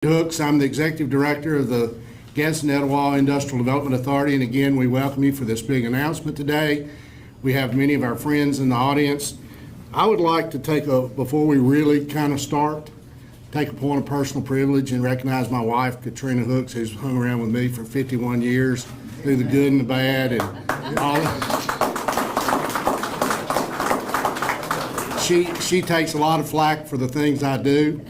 Hooks. I'm the Executive Director of the Gadsden Etowah Industrial Development Authority, and again, we welcome you for this big announcement today. We have many of our friends in the audience. I would like to before we really kind of start, take a point of personal privilege and recognize my wife, Katrina Hooks, who's hung around with me for 51 years, through the good and the bad, and all. She takes a lot of flack for the things I do.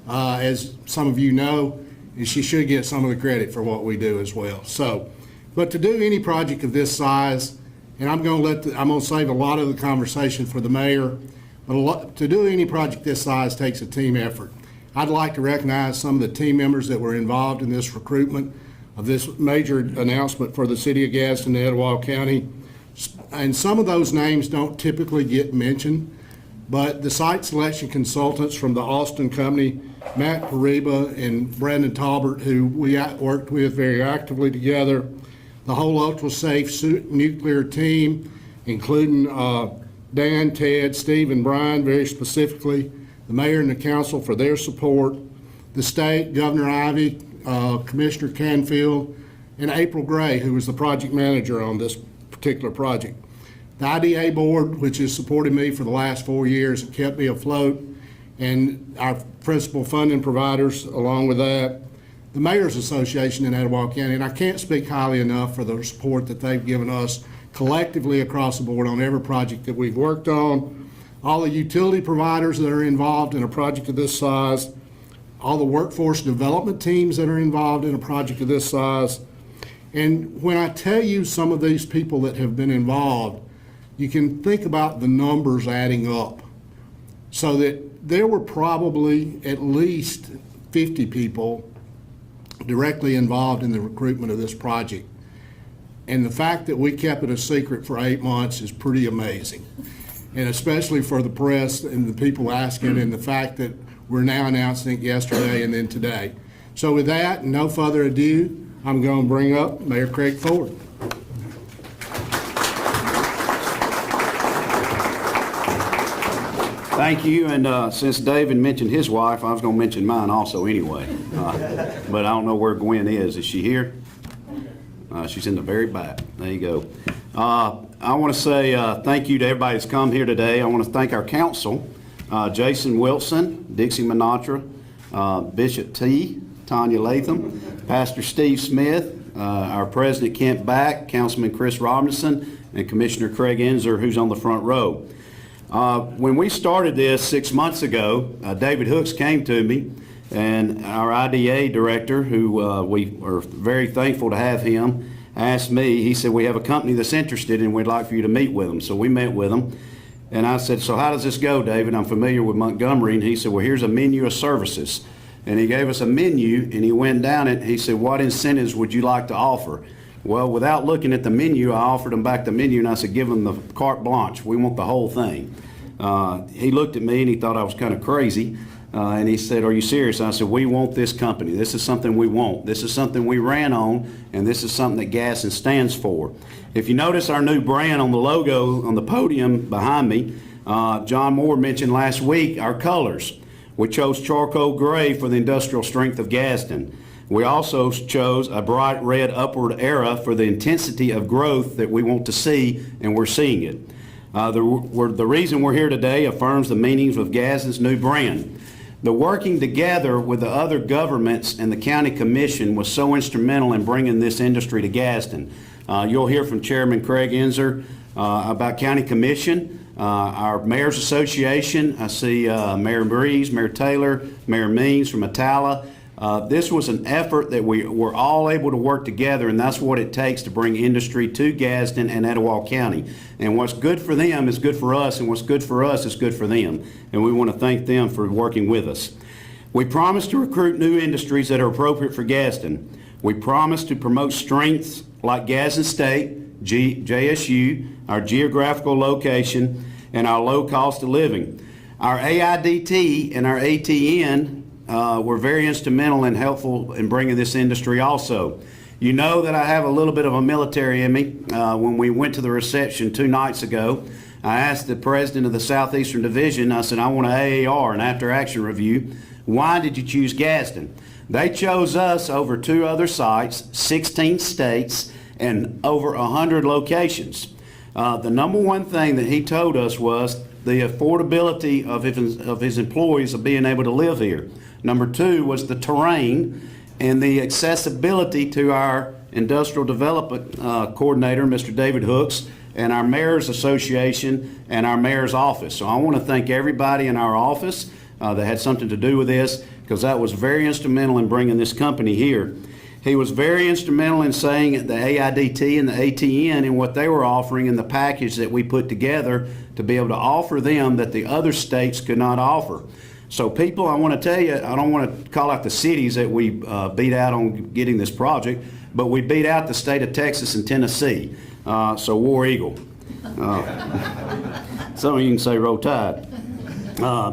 As some of you know, she should get some of the credit for what we do as well. But to do any project of this size, and I'm going to save a lot of the conversation for the mayor, but to do any project this size takes a team effort. I'd like to recognize some of the team members that were involved in this recruitment of this major announcement for the city of Gadsden, Etowah County. And some of those names don't typically get mentioned, but the site selection consultants from the Austin company, Matt Pariba and Brandon Talbert, who we worked with very actively together, the whole Ultra Safe nuclear team, including Dan, Ted, Steve, and Brian, very specifically, the mayor and the council for their support, the state, Governor Ivey, Commissioner Canfield, and April Gray, who was the project manager on this particular project. The IDA board, which has supported me for the last 4 years and kept me afloat, and our principal funding providers along with that, the Mayor's Association in Etowah County, and I can't speak highly enough for the support that they've given us collectively across the board on every project that we've worked on, all the utility providers that are involved in a project of this size, all the workforce development teams that are involved in a project of this size. And when I tell you some of these people that have been involved, you can think about the numbers adding up, so that there were probably at least 50 people directly involved in the recruitment of this project. And the fact that we kept it a secret for 8 months is pretty amazing. And especially for the press and the people asking, and the fact that we're now announcing it yesterday and then today. So with that, no further ado, I'm going to bring up Mayor Craig Ford. Thank you, and since David mentioned his wife, I was going to mention mine also anyway. But I don't know where Gwen is. Is she here? She's in the very back. There you go. I want to say thank you to everybody that's come here today. I want to thank our council, Jason Wilson, Dixie Minatra, Bishop T, Tanya Latham, Pastor Steve Smith, our President Kent Back, Councilman Chris Robinson, and Commissioner Craig Enzer, who's on the front row. When we started this 6 months ago, David Hooks came to me, and our IDA director, who we are very thankful to have him, asked me, he said, we have a company that's interested and we'd like for you to meet with them. So we met with them, and I said, so how does this go, David? I'm familiar with Montgomery. And he said, well, here's a menu of services. And he gave us a menu, and he went down it, and he said, what incentives would you like to offer? Well, without looking at the menu, I offered him back the menu, and I said, give him the carte blanche. We want the whole thing. He looked at me, and he thought I was kind of crazy, and he said, are you serious? And I said, we want this company. This is something we want. This is something we ran on, and this is something that Gadsden stands for. If you notice our new brand on the logo on the podium behind me, John Moore mentioned last week our colors. We chose charcoal gray for the industrial strength of Gadsden. We also chose a bright red upward arrow for the intensity of growth that we want to see, and we're seeing it. The reason we're here today affirms the meanings of Gadsden's new brand. The working together with the other governments and the county commission was so instrumental in bringing this industry to Gadsden. You'll hear from Chairman Craig Enzer about county commission, our Mayor's Association. I see Mayor Breeze, Mayor Taylor, Mayor Means from Etowah. This was an effort that we were all able to work together, and that's what it takes to bring industry to Gadsden and Etowah County. And what's good for them is good for us, and what's good for us is good for them. And we want to thank them for working with us. We promise to recruit new industries that are appropriate for Gadsden. We promise to promote strengths like Gadsden State, JSU, our geographical location, and our low cost of living. Our AIDT and our ATN were very instrumental and helpful in bringing this industry also. You know that I have a little bit of a military in me. When we went to the reception 2 nights ago, I asked the president of the Southeastern Division, I said, I want an AAR, an after action review. Why did you choose Gadsden? They chose us over 2 other sites, 16 states, and over 100 locations. The number one thing that he told us was the affordability of his employees of being able to live here. Number 2 was the terrain and the accessibility to our industrial development coordinator, Mr. David Hooks, and our Mayor's Association and our Mayor's Office. So I want to thank everybody in our office that had something to do with this, because that was very instrumental in bringing this company here. He was very instrumental in saying the AIDT and the ATN and what they were offering in the package that we put together to be able to offer them that the other states could not offer. So people, I want to tell you, I don't want to call out the cities that we beat out on getting this project, but we beat out the state of Texas and Tennessee. So War Eagle. Some of you can say Roll Tide.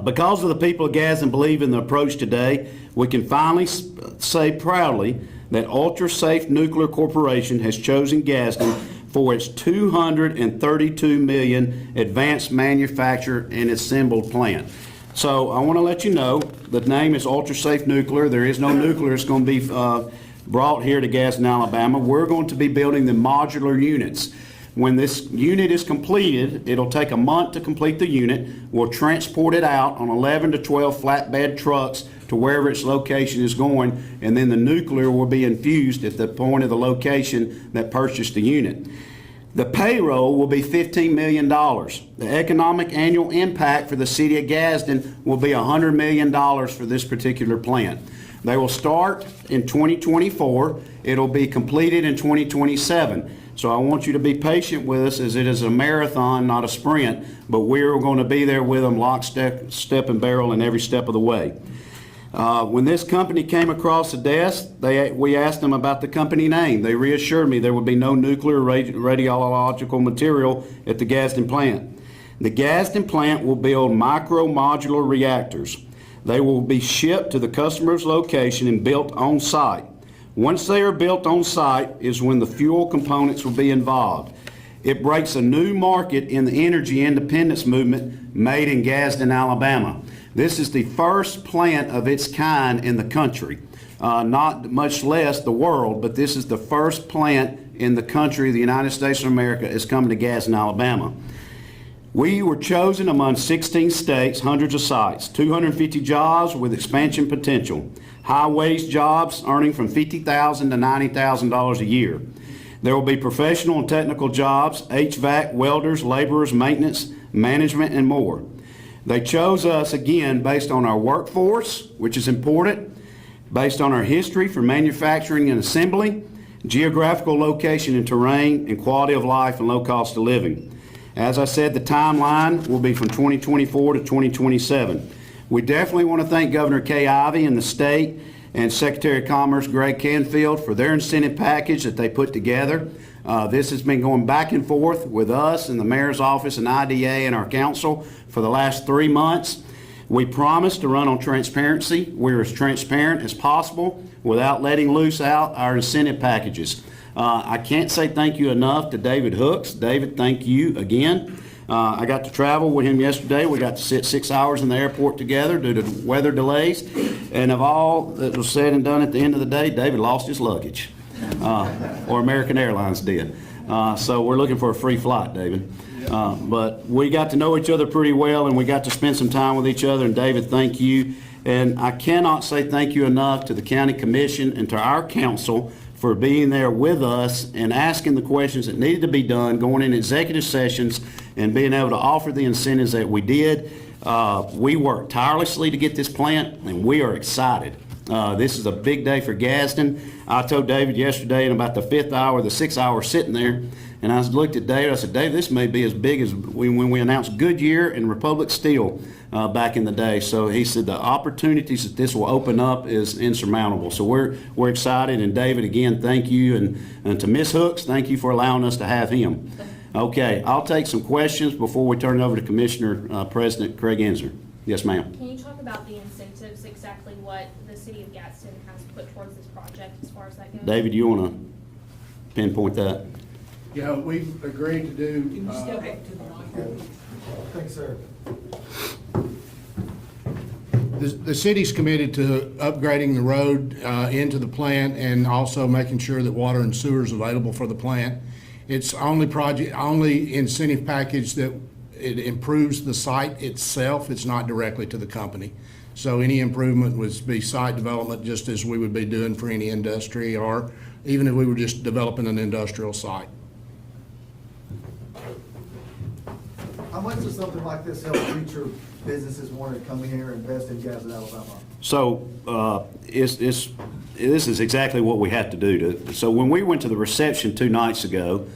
Because of the people of Gadsden believe in the approach today, we can finally say proudly that Ultra Safe Nuclear Corporation has chosen Gadsden for its $232 million advanced manufacture and assembled plant. So I want to let you know the name is Ultra Safe Nuclear. There is no nuclear that's going to be brought here to Gadsden, Alabama. We're going to be building the modular units. When this unit is completed, it'll take a month to complete the unit. We'll transport it out on 11 to 12 flatbed trucks to wherever its location is going, and then the nuclear will be infused at the point of the location that purchased the unit. The payroll will be $15 million. The economic annual impact for the city of Gadsden will be $100 million for this particular plant. They will start in 2024. It'll be completed in 2027. So I want you to be patient with us, as it is a marathon, not a sprint, but we're going to be there with them lock, step and barrel in every step of the way. When this company came across the desk, we asked them about the company name. They reassured me there would be no nuclear radiological material at the Gadsden plant. The Gadsden plant will build micro-modular reactors. They will be shipped to the customer's location and built on site. Once they are built on site is when the fuel components will be involved. It breaks a new market in the energy independence movement made in Gadsden, Alabama. This is the first plant of its kind in the country, not much less the world, but this is the first plant in the country, the United States of America, is coming to Gadsden, Alabama. We were chosen among 16 states, hundreds of sites, 250 jobs with expansion potential, high-wage jobs earning from $50,000 to $90,000 a year. There will be professional and technical jobs, HVAC, welders, laborers, maintenance, management, and more. They chose us, again, based on our workforce, which is important, based on our history for manufacturing and assembly, geographical location and terrain, and quality of life and low cost of living. As I said, the timeline will be from 2024 to 2027. We definitely want to thank Governor Kay Ivey and the state and Secretary of Commerce Greg Canfield for their incentive package that they put together. This has been going back and forth with us and the mayor's office and IDA and our council for the last 3 months. We promised to run on transparency. We're as transparent as possible without letting loose out our incentive packages. I can't say thank you enough to David Hooks. David, thank you again. I got to travel with him yesterday. We got to sit 6 hours in the airport together due to weather delays. And of all that was said and done at the end of the day, David lost his luggage, or American Airlines did. So we're looking for a free flight, David. But we got to know each other pretty well, and we got to spend some time with each other. And David, thank you. And I cannot say thank you enough to the county commission and to our council for being there with us and asking the questions that needed to be done, going in executive sessions, and being able to offer the incentives that we did. We worked tirelessly to get this plant, and we are excited. This is a big day for Gadsden. I told David yesterday in about the 5th hour, the 6th hour sitting there, and I looked at David, I said, David, this may be as big as when we announced Goodyear and Republic Steel back in the day. So he said the opportunities that this will open up is insurmountable. So we're excited. And David, again, thank you. And to Ms. Hooks, thank you for allowing us to have him. Okay, I'll take some questions before we turn it over to Commissioner President Craig Ensner. Yes, ma'am. Can you talk about the incentives, exactly what the city of Gadsden has put towards this project as far as that goes? David, you want to pinpoint that? Yeah, we've agreed to do. Can you step up to the mic? Thanks, sir. The city's committed to upgrading the road into the plant and also making sure that water and sewer is available for the plant. It's only incentive package that it improves the site itself. It's not directly to the company. So any improvement would be site development, just as we would be doing for any industry, or even if we were just developing an industrial site. How much does something like this help future businesses want to come here and invest in Gadsden, Alabama? So this is exactly what we have to do. So when we went to the reception 2 nights ago,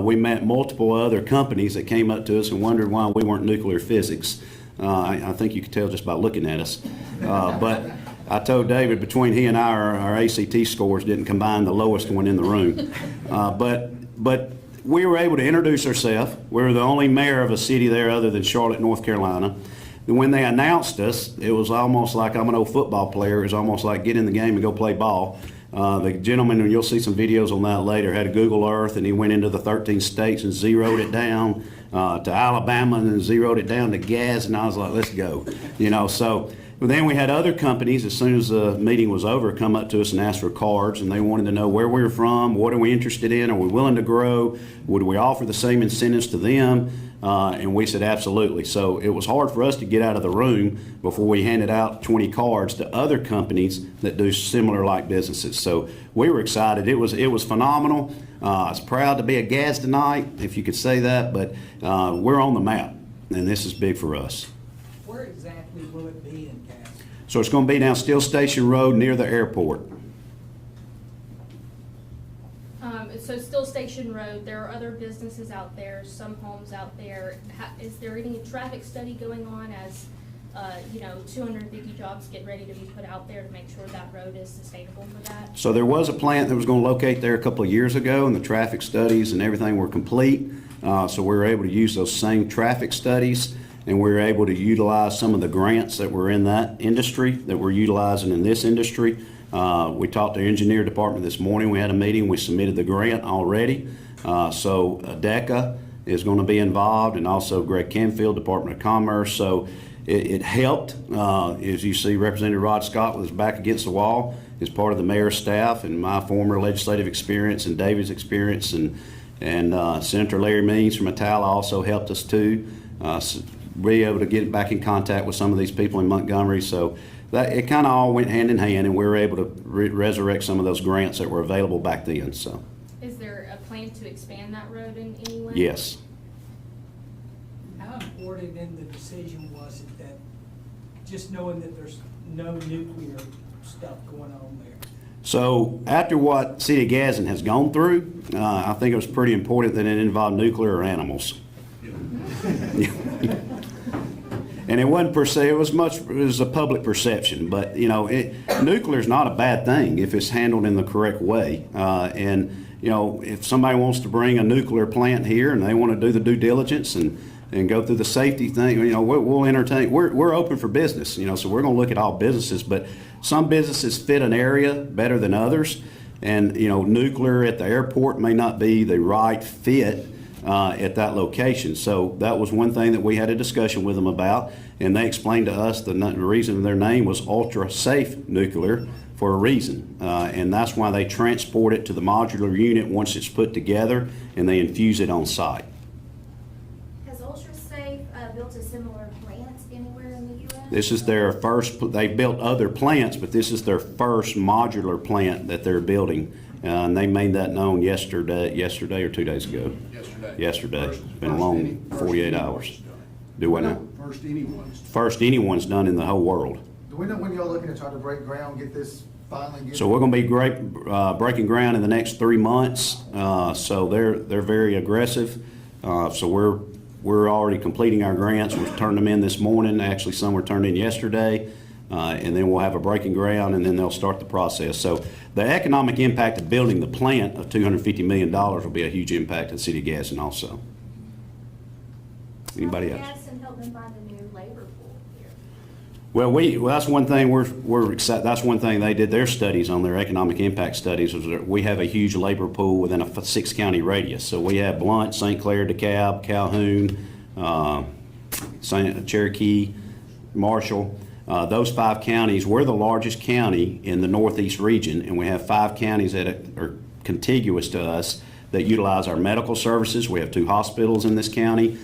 we met multiple other companies that came up to us and wondered why we weren't nuclear physics. I think you could tell just by looking at us. But I told David between he and I, our ACT scores didn't combine the lowest one in the room. But we were able to introduce ourselves. We were the only mayor of a city there other than Charlotte, North Carolina. And when they announced us, it was almost like, I'm an old football player, it was almost like get in the game and go play ball. The gentleman, and you'll see some videos on that later, had a Google Earth, and he went into the 13 states and zeroed it down to Alabama and then zeroed it down to Gadsden, and I was like, let's go. So but then we had other companies, as soon as the meeting was over, come up to us and ask for cards, and they wanted to know where we were from, what are we interested in, are we willing to grow, would we offer the same incentives to them, and we said absolutely. So it was hard for us to get out of the room before we handed out 20 cards to other companies that do similar like businesses. So we were excited. It was phenomenal. I was proud to be a Gadsdenite, if you could say that, but we're on the map, and this is big for us. Where exactly will it be in Gadsden? So it's going to be down Steel Station Road near the airport. So Still Station Road, there are other businesses out there, some homes out there. Is there any traffic study going on as, 250 jobs get ready to be put out there to make sure that road is sustainable for that? So there was a plant that was going to locate there a couple of years ago, and the traffic studies and everything were complete. So we were able to use those same traffic studies, and we were able to utilize some of the grants that were in that industry that we're utilizing in this industry. We talked to the engineer department this morning. We had a meeting. We submitted the grant already. So DECA is going to be involved, and also Greg Canfield, Department of Commerce. So it helped. As you see, Representative Rod Scott was back against the wall as part of the mayor's staff, and my former legislative experience and David's experience, and Senator Larry Means from Etowah also helped us too. Be able to get back in contact with some of these people in Montgomery. So that it kind of all went hand in hand, and we were able to resurrect some of those grants that were available back then. So, Is there a plan to expand that road in any way? yes. How important in the decision was it that just knowing that there's no nuclear stuff going on there? So after what City of Gadsden has gone through, I think it was pretty important that it involved nuclear or animals. And it wasn't per se, it was a public perception, but nuclear is not a bad thing if it's handled in the correct way. And if somebody wants to bring a nuclear plant here and they want to do the due diligence and go through the safety thing, we'll entertain. We're open for business, so we're going to look at all businesses, but some businesses fit an area better than others, and nuclear at the airport may not be the right fit at that location. So that was one thing that we had a discussion with them about, and they explained to us the reason their name was Ultra Safe Nuclear for a reason, and that's why they transport it to the modular unit once it's put together, and they infuse it on site. Has Ultra Safe built a similar plant anywhere in the U.S.? This is their first. They built other plants, but this is their first modular plant that they're building. And they made that known yesterday or 2 days ago. Yesterday. It's been a long 48 hours. Do what now? First anyone's done in the whole world. Do we know when y'all looking to try to break ground, get this finally? So we're going to be breaking ground in the next 3 months. So they're very aggressive. So we're already completing our grants. We've turned them in this morning. Actually, some were turned in yesterday. And then we'll have a breaking ground, and then they'll start the process. So the economic impact of building the plant of $250 million will be a huge impact to the City of Gadsden also. Anybody else? Gadsden help them find a new labor pool here? Well, that's one thing we're excited. That's one thing they did their studies on, their economic impact studies, was that we have a huge labor pool within a 6-county radius. So we have Blount, St. Clair, DeKalb, Calhoun, Cherokee, Marshall. Those 5 counties, we're the largest county in the northeast region, and we have 5 counties that are contiguous to us that utilize our medical services. We have 2 hospitals in this county.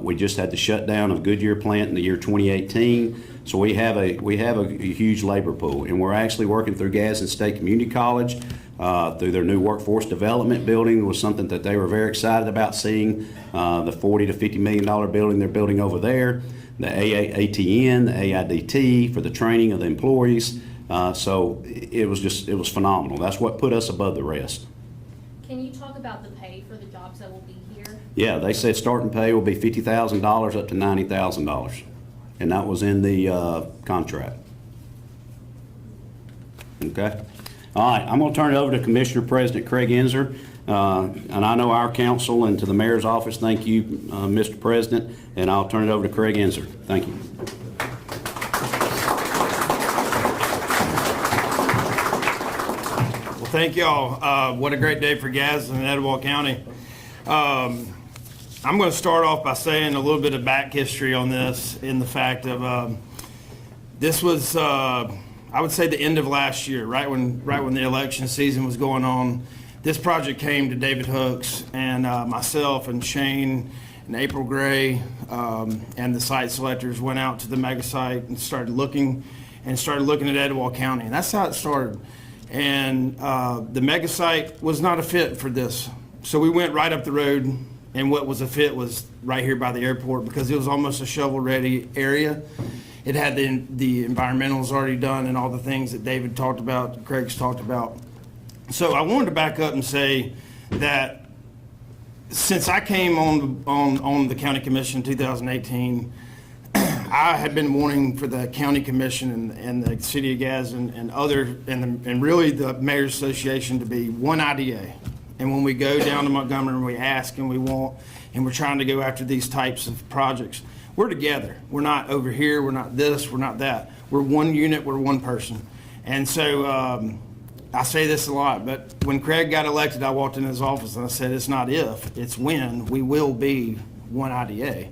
We just had the shutdown of Goodyear plant in the year 2018. So we have a huge labor pool, and we're actually working through Gadsden State Community College through their new workforce development building. Was something that they were very excited about seeing, the $40 to $50 million building they're building over there, the ATN, the AIDT for the training of the employees. So it was phenomenal. That's what put us above the rest. Can you talk about the pay for the jobs that will be here? Yeah, they said starting pay will be $50,000 up to $90,000, and that was in the contract. Okay. All right, I'm going to turn it over to Commissioner President Craig Enzer, and I know our council and to the mayor's office. Thank you, Mr. President, and I'll turn it over to Craig Enzer. Thank you. Well, thank y'all. What a great day for Gadsden and Etowah County. I'm going to start off by saying a little bit of back history on this, in the fact of this was, I would say, the end of last year, right when the election season was going on. This project came to David Hooks and myself and Shane and April Gray and the site selectors went out to the mega site and started looking at Etowah County, and that's how it started. And the mega site was not a fit for this, so we went right up the road. And what was a fit was right here by the airport, because it was almost a shovel-ready area. It had the environmentals already done and all the things that David talked about, Craig's talked about. So I wanted to back up and say that since I came on the county commission in 2018, I had been wanting for the county commission and the city of Gadsden and really the mayor's association to be one IDA. And when we go down to Montgomery and we ask and we want, and we're trying to go after these types of projects, we're together. We're not over here, we're not this, we're not that. We're one unit, we're one person. And so I say this a lot, but when Craig got elected, I walked in his office and I said, it's not if, it's when we will be one IDA.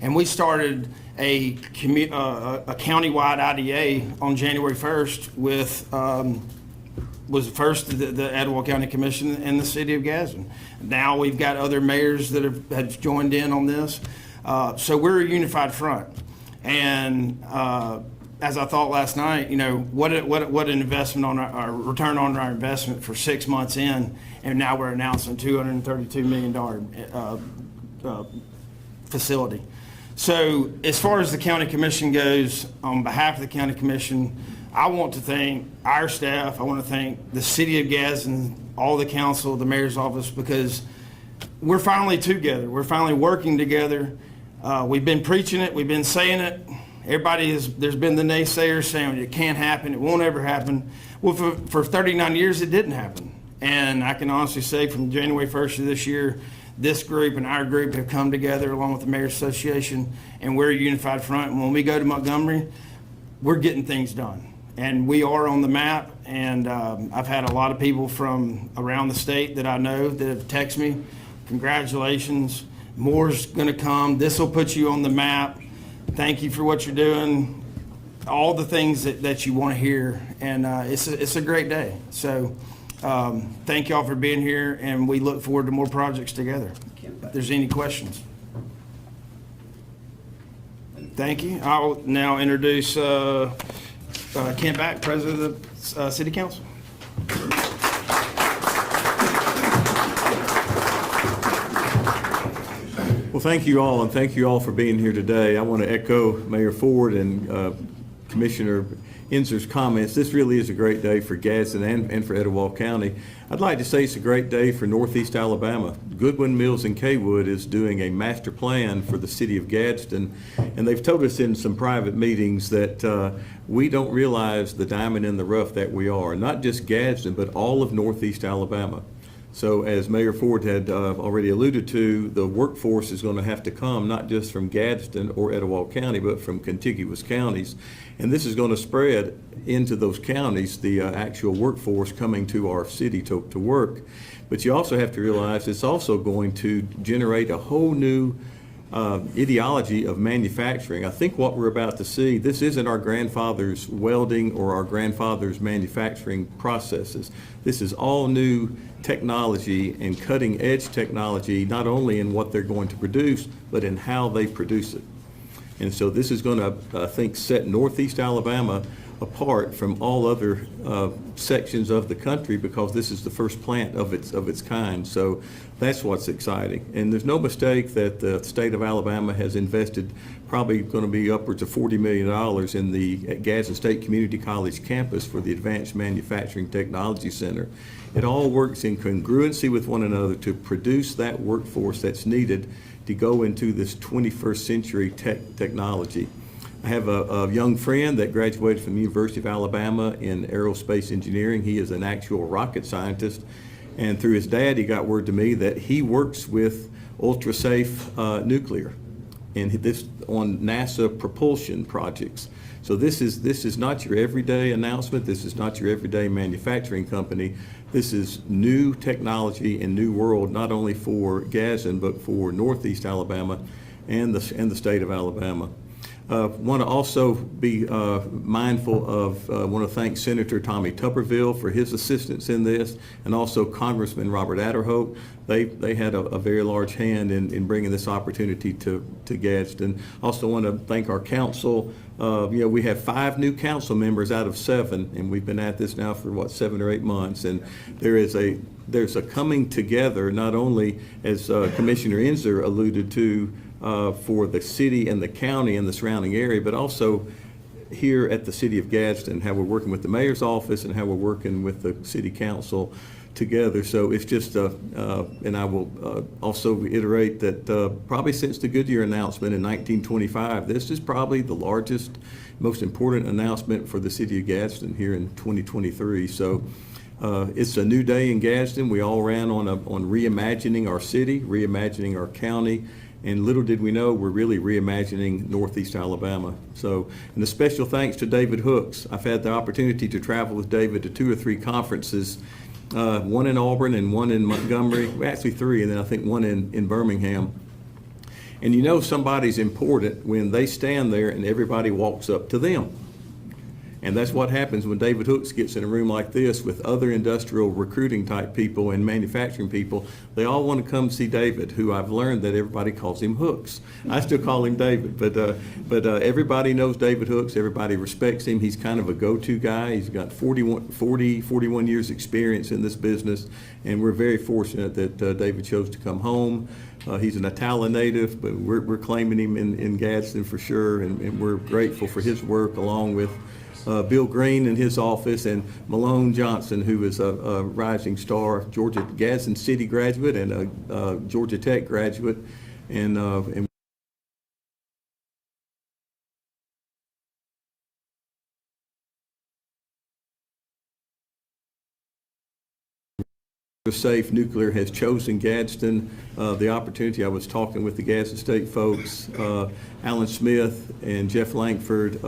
And we started a countywide IDA on January 1st with was first the Etowah County Commission and the city of Gadsden. Now we've got other mayors that have joined in on this. So we're a unified front. And as I thought last night, you know, what an investment on our return on our investment for 6 months in, and now we're announcing $232 million facility. So as far as the county commission goes, on behalf of the county commission, I want to thank our staff. I want to thank the city of Gadsden, all the council, the mayor's office, because we're finally together. We're finally working together. We've been preaching it. We've been saying it. There's been the naysayers saying it can't happen. It won't ever happen. Well, for 39 years, it didn't happen. And I can honestly say from January 1st of this year, this group and our group have come together along with the Mayor's Association, and we're a unified front. And when we go to Montgomery, we're getting things done. And we are on the map, and I've had a lot of people from around the state that I know that have texted me, congratulations, more's gonna come, this will put you on the map, thank you for what you're doing, all the things that you want to hear, and it's a great day. So thank y'all for being here, and we look forward to more projects together. If there's any questions. Thank you. I'll now introduce Kent Back, President of the City Council. Well, thank you all, and thank you all for being here today. I want to echo Mayor Ford and Commissioner Enzer's comments. This really is a great day for Gadsden and for Etowah County. I'd like to say it's a great day for Northeast Alabama. Goodwin Mills and Kaywood is doing a master plan for the city of Gadsden, and they've told us in some private meetings that we don't realize the diamond in the rough that we are, not just Gadsden, but all of Northeast Alabama. So as Mayor Ford had already alluded to, the workforce is going to have to come not just from Gadsden or Etowah County, but from contiguous counties. And this is going to spread into those counties, the actual workforce coming to our city to work. But you also have to realize it's also going to generate a whole new ideology of manufacturing. I think what we're about to see, this isn't our grandfather's welding or our grandfather's manufacturing processes. This is all new technology and cutting edge technology, not only in what they're going to produce, but in how they produce it. And so this is going to, I think, set Northeast Alabama apart from all other sections of the country, because this is the first plant of its kind. So that's what's exciting. And there's no mistake that the state of Alabama has invested probably going to be upwards of $40 million in the Gadsden State Community College campus for the Advanced Manufacturing Technology Center. It all works in congruency with one another to produce that workforce that's needed to go into this 21st century technology. I have a young friend that graduated from the University of Alabama in aerospace engineering. He is an actual rocket scientist, and through his dad, he got word to me that he works with ultra-safe nuclear, and this on NASA propulsion projects. So this is not your everyday announcement. This is not your everyday manufacturing company. This is new technology and new world, not only for Gadsden, but for Northeast Alabama and the state of Alabama. Want to also be mindful of, want to thank Senator Tommy Tuberville for his assistance in this, and also Congressman Robert Adderhope. They had a very large hand in bringing this opportunity to Gadsden. Also want to thank our council. We have 5 new council members out of 7, and we've been at this now for 7 or 8 months. And there's a coming together, not only as Commissioner Inzer alluded to, for the city and the county and the surrounding area, but also here at the city of Gadsden, how we're working with the mayor's office and how we're working with the city council together. So it's just, and I will also reiterate that probably since the Goodyear announcement in 1925, this is probably the largest, most important announcement for the city of Gadsden here in 2023. So it's a new day in Gadsden. We all ran on reimagining our city, reimagining our county, and little did we know we're really reimagining Northeast Alabama. So, and a special thanks to David Hooks. I've had the opportunity to travel with David to 2 or 3 conferences, one in Auburn and one in Montgomery, actually 3, and then I think one in Birmingham. And you know somebody's important when they stand there and everybody walks up to them. And that's what happens when David Hooks gets in a room like this with other industrial recruiting type people and manufacturing people. They all want to come see David, who I've learned that everybody calls him Hooks. I still call him David, but everybody knows David Hooks. Everybody respects him. He's kind of a go-to guy. He's got 41 years experience in this business, and we're very fortunate that David chose to come home. He's an Etowah native, but we're claiming him in Gadsden for sure, and we're grateful for his work, along with Bill Green in his office, and Malone Johnson, who is a rising star, Gadsden City graduate and a Georgia Tech graduate, and Safe Nuclear has chosen Gadsden. The opportunity, I was talking with the Gadsden State folks, Alan Smith and Jeff Langford.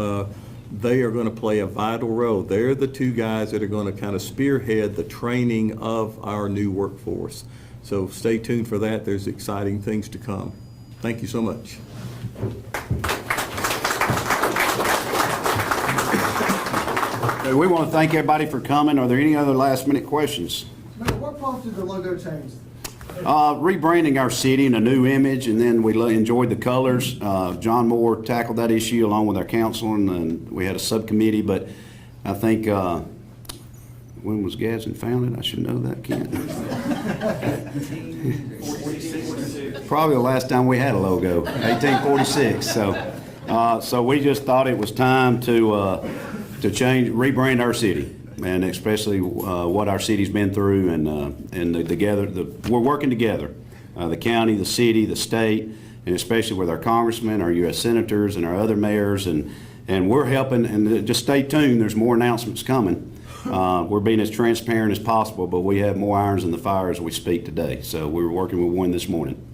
They are going to play a vital role. They're the 2 guys that are going to kind of spearhead the training of our new workforce. So stay tuned for that. There's exciting things to come. Thank you so much. We want to thank everybody for coming. Are there any other last-minute questions? Mayor, what prompted the logo change? Rebranding our city in a new image, and then we enjoyed the colors. John Moore tackled that issue along with our council, and we had a subcommittee. But I think, when was Gadsden founded? I should know that, Kent. Probably the last time we had a logo, 1846. So we just thought it was time to rebrand our city. And especially what our city's been through, and we're working together, the county, the city, the state, and especially with our congressmen, our U.S. senators, and our other mayors, and we're helping. And just stay tuned. There's more announcements coming. We're being as transparent as possible, but we have more irons in the fire as we speak today. So we're working with one this morning.